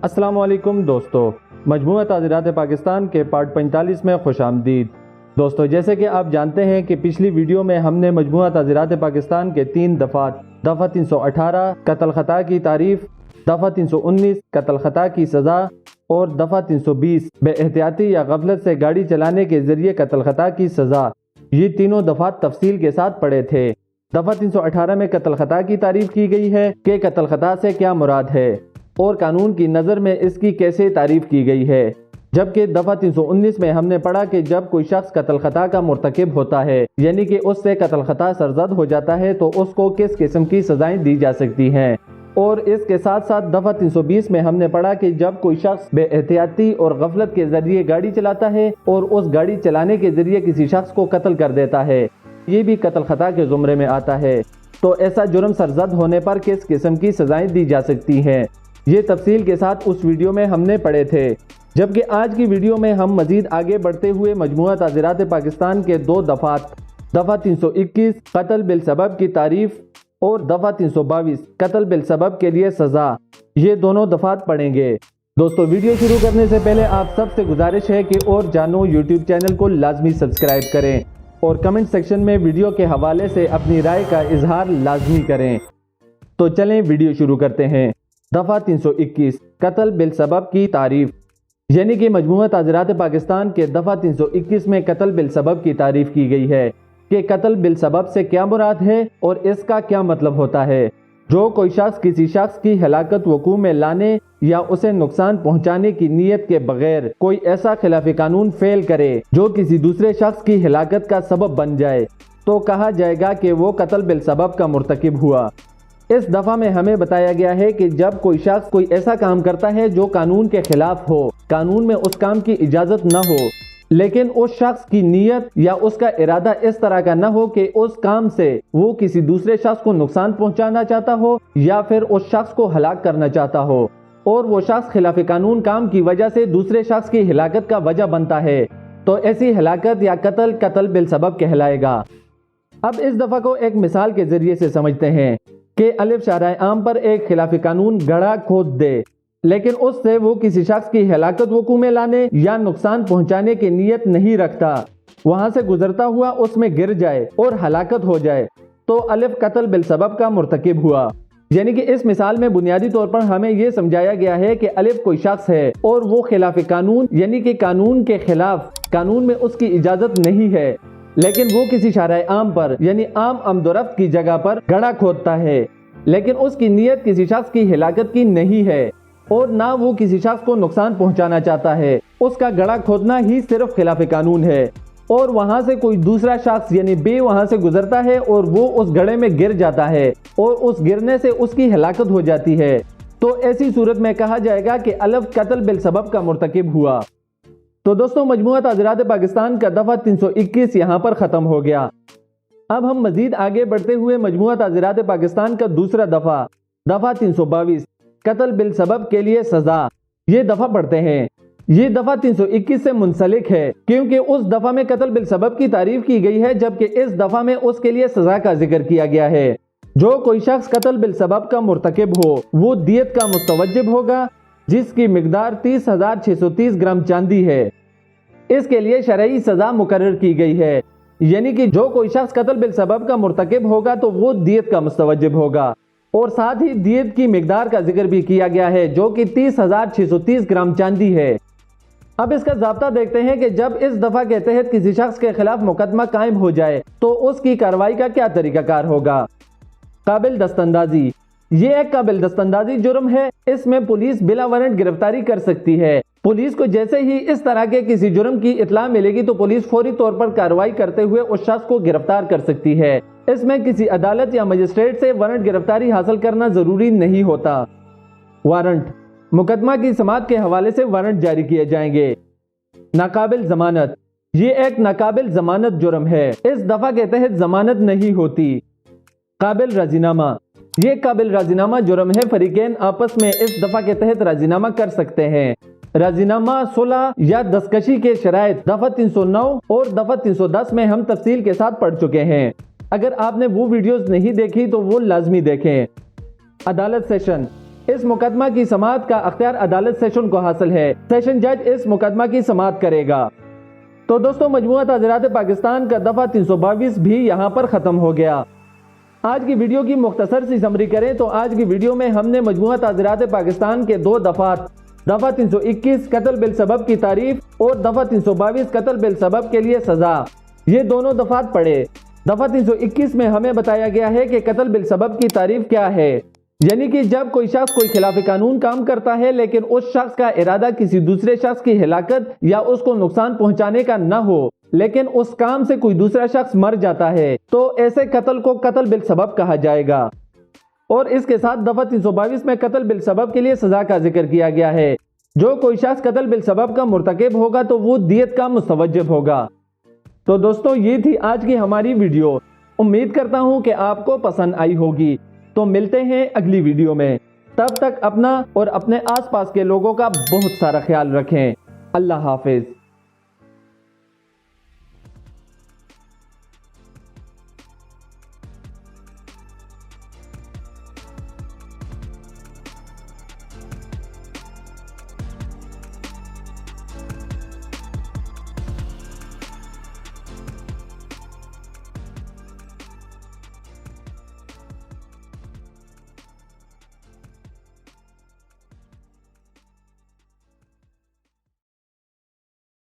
السلام علیکم دوستو، مجموعہ تعزیرات پاکستان کے پارٹ 45 میں خوش آمدید۔ دوستو، جیسے کہ آپ جانتے ہیں کہ پچھلی ویڈیو میں ہم نے مجموعہ تعزیرات پاکستان کے 3 دفعات دفعہ 318 قتل خطا کی تعریف، دفعہ 319 قتل خطا کی سزا اور دفعہ 320 بے احتیاطی یا غفلت سے گاڑی چلانے کے ذریعے قتل خطا کی سزا، یہ تینوں دفعات تفصیل کے ساتھ پڑھے تھے۔ دفعہ 318 میں قتل خطا کی تعریف کی گئی ہے کہ قتل خطا سے کیا مراد ہے اور قانون کی نظر میں اس کی کیسے تعریف کی گئی ہے، جبکہ دفعہ 319 میں ہم نے پڑھا کہ جب کوئی شخص قتل خطا کا مرتکب ہوتا ہے، یعنی کہ اس سے قتل خطا سرزد ہو جاتا ہے، تو اس کو کس قسم کی سزائیں دی جا سکتی ہیں۔ اور اس کے ساتھ ساتھ دفعہ 320 میں ہم نے پڑھا کہ جب کوئی شخص بے احتیاطی اور غفلت کے ذریعے گاڑی چلاتا ہے اور اس گاڑی چلانے کے ذریعے کسی شخص کو قتل کر دیتا ہے، یہ بھی قتل خطا کے زمرے میں آتا ہے۔ تو ایسا جرم سرزد ہونے پر کس قسم کی سزائیں دی جا سکتی ہیں، یہ تفصیل کے ساتھ اس ویڈیو میں ہم نے پڑھے تھے۔ جبکہ آج کی ویڈیو میں ہم مزید آگے بڑھتے ہوئے مجموعہ تعزیرات پاکستان کے 2 دفعات دفعہ 321 قتل بالسبب کی تعریف اور دفعہ 322 قتل بالسبب کے لیے سزا، یہ دونوں دفعات پڑھیں گے۔ دوستو، ویڈیو شروع کرنے سے پہلے آپ سب سے گزارش ہے کہ اور جانو یوٹیوب چینل کو لازمی سبسکرائب کریں اور کمنٹ سیکشن میں ویڈیو کے حوالے سے اپنی رائے کا اظہار لازمی کریں۔ تو چلیں ویڈیو شروع کرتے ہیں۔ دفعہ 321 قتل بالسبب کی تعریف، یعنی کہ مجموعہ تعزیرات پاکستان کے دفعہ 321 میں قتل بالسبب کی تعریف کی گئی ہے کہ قتل بالسبب سے کیا مراد ہے اور اس کا کیا مطلب ہوتا ہے۔ جو کوئی شخص کسی شخص کی ہلاکت وقوع میں لانے یا اسے نقصان پہنچانے کی نیت کے بغیر کوئی ایسا خلاف قانون فعل کرے جو کسی دوسرے شخص کی ہلاکت کا سبب بن جائے، تو کہا جائے گا کہ وہ قتل بالسبب کا مرتکب ہوا۔ اس دفعہ میں ہمیں بتایا گیا ہے کہ جب کوئی شخص کوئی ایسا کام کرتا ہے جو قانون کے خلاف ہو، قانون میں اس کام کی اجازت نہ ہو، لیکن اس شخص کی نیت یا اس کا ارادہ اس طرح کا نہ ہو کہ اس کام سے وہ کسی دوسرے شخص کو نقصان پہنچانا چاہتا ہو یا پھر اس شخص کو ہلاک کرنا چاہتا ہو، اور وہ شخص خلاف قانون کام کی وجہ سے دوسرے شخص کی ہلاکت کا وجہ بنتا ہے، تو ایسی ہلاکت یا قتل بالسبب کہلائے گا۔ اب اس دفعہ کو ایک مثال کے ذریعے سے سمجھتے ہیں کہ الف شارع عام پر ایک خلاف قانون گڑھا کھود دے، لیکن اس سے وہ کسی شخص کی ہلاکت وقوع میں لانے یا نقصان پہنچانے کی نیت نہیں رکھتا، وہاں سے گزرتا ہوا اس میں گر جائے اور ہلاکت ہو جائے، تو الف قتل بالسبب کا مرتکب ہوا۔ یعنی کہ اس مثال میں بنیادی طور پر ہمیں یہ سمجھایا گیا ہے کہ الف کوئی شخص ہے اور وہ خلاف قانون، یعنی کہ قانون کے خلاف، قانون میں اس کی اجازت نہیں ہے، لیکن وہ کسی شارع عام پر یعنی عام آمد و رفت کی جگہ پر گڑھا کھودتا ہے، لیکن اس کی نیت کسی شخص کی ہلاکت کی نہیں ہے اور نہ وہ کسی شخص کو نقصان پہنچانا چاہتا ہے، اس کا گڑھا کھودنا ہی صرف خلاف قانون ہے، اور وہاں سے کوئی دوسرا شخص یعنی بے وہاں سے گزرتا ہے اور وہ اس گڑھے میں گر جاتا ہے اور اس گرنے سے اس کی ہلاکت ہو جاتی ہے، تو ایسی صورت میں کہا جائے گا کہ الف قتل بالسبب کا مرتکب ہوا۔ تو دوستو، مجموعہ تعزیرات پاکستان کا دفعہ 321 یہاں پر ختم ہو گیا۔ اب ہم مزید آگے بڑھتے ہوئے مجموعہ تعزیرات پاکستان کا دوسرا دفعہ دفعہ 322 قتل بالسبب کے لیے سزا، یہ دفعہ پڑھتے ہیں۔ یہ دفعہ 321 سے منسلک ہے کیونکہ اس دفعہ میں قتل بالسبب کی تعریف کی گئی ہے، جبکہ اس دفعہ میں اس کے لیے سزا کا ذکر کیا گیا ہے۔ جو کوئی شخص قتل بالسبب کا مرتکب ہو وہ دیت کا مستوجب ہوگا، جس کی مقدار 30,630 گرام چاندی ہے۔ اس کے لیے شرعی سزا مقرر کی گئی ہے، یعنی کہ جو کوئی شخص قتل بالسبب کا مرتکب ہوگا تو وہ دیت کا مستوجب ہوگا، اور ساتھ ہی دیت کی مقدار کا ذکر بھی کیا گیا ہے جو کہ 30,630 گرام چاندی ہے۔ اب اس کا ضابطہ دیکھتے ہیں کہ جب اس دفعہ کے تحت کسی شخص کے خلاف مقدمہ قائم ہو جائے تو اس کی کارروائی کا کیا طریقہ کار ہوگا۔ قابل دستاندازی، یہ ایک قابل دستاندازی جرم ہے، اس میں پولیس بلا وارنٹ گرفتاری کر سکتی ہے۔ پولیس کو جیسے ہی اس طرح کے کسی جرم کی اطلاع ملے گی تو پولیس فوری طور پر کارروائی کرتے ہوئے اس شخص کو گرفتار کر سکتی ہے۔ اس میں کسی عدالت یا مجسٹریٹ سے وارنٹ گرفتاری حاصل کرنا ضروری نہیں ہوتا۔ وارنٹ، مقدمہ کی سماعت کے حوالے سے وارنٹ جاری کیے جائیں گے۔ ناقابل ضمانت، یہ ایک ناقابل ضمانت جرم ہے، اس دفعہ کے تحت ضمانت نہیں ہوتی۔ قابل راضینامہ، یہ قابل راضینامہ جرم ہے، فریقین آپس میں اس دفعہ کے تحت راضینامہ کر سکتے ہیں۔ راضینامہ صلح یا دستکشی کے شرائط دفعہ 309 اور دفعہ 310 میں ہم تفصیل کے ساتھ پڑھ چکے ہیں، اگر آپ نے وہ ویڈیوز نہیں دیکھی تو وہ لازمی دیکھیں۔ عدالت سیشن، اس مقدمہ کی سماعت کا اختیار عدالت سیشن کو حاصل ہے۔ سیشن جج اس مقدمہ کی سماعت کرے گا۔ تو دوستو مجموعہ تعزیرات پاکستان کا دفعہ 322 بھی یہاں پر ختم ہو گیا۔ آج کی ویڈیو کی مختصر سی سمری کریں تو آج کی ویڈیو میں ہم نے مجموعہ تعزیرات پاکستان کے دو دفعات، دفعہ 321 قتل بالسبب کی تعریف اور دفعہ 322 قتل بالسبب کے لیے سزا، یہ دونوں دفعات پڑھے۔ دفعہ 321 میں ہمیں بتایا گیا ہے کہ قتل بالسبب کی تعریف کیا ہے، یعنی کہ جب کوئی شخص کوئی خلاف قانون کام کرتا ہے لیکن اس شخص کا ارادہ کسی دوسرے شخص کی ہلاکت یا اس کو نقصان پہنچانے کا نہ ہو لیکن اس کام سے کوئی دوسرا شخص مر جاتا ہے تو ایسے قتل کو قتل بالسبب کہا جائے گا۔ اور اس کے ساتھ دفعہ 322 میں قتل بالسبب کے لیے سزا کا ذکر کیا گیا ہے۔ جو کوئی شخص قتل بالسبب کا مرتکب ہوگا تو وہ دیت کا مستوجب ہوگا۔ تو دوستو یہ تھی آج کی ہماری ویڈیو، امید کرتا ہوں کہ آپ کو پسند آئی ہوگی۔ تو ملتے ہیں اگلی ویڈیو میں، تب تک اپنا اور اپنے آس پاس کے لوگوں کا بہت سارا خیال رکھیں۔ اللہ حافظ۔